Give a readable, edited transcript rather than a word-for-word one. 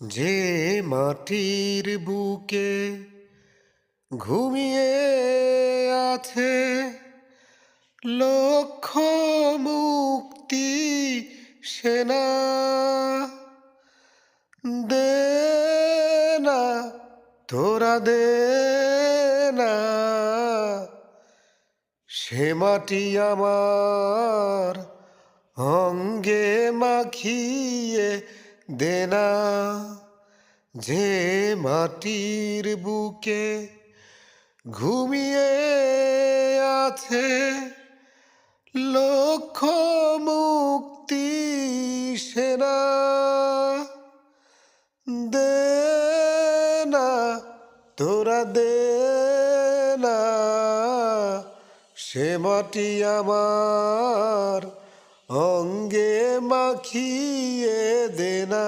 যে মাটির বুকে ঘুমিয়ে আছে লক্ষ মুক্তি সেনা, দে না তোরা দে না সে মাটি আমার অঙ্গে মাখিয়ে দে না। যে মাটির বুকে ঘুমিয়ে আছে লক্ষ মুক্তি সেনা, দে না তোরা দে না সে মাটি আমার অঙ্গে মাখিয়ে দে না।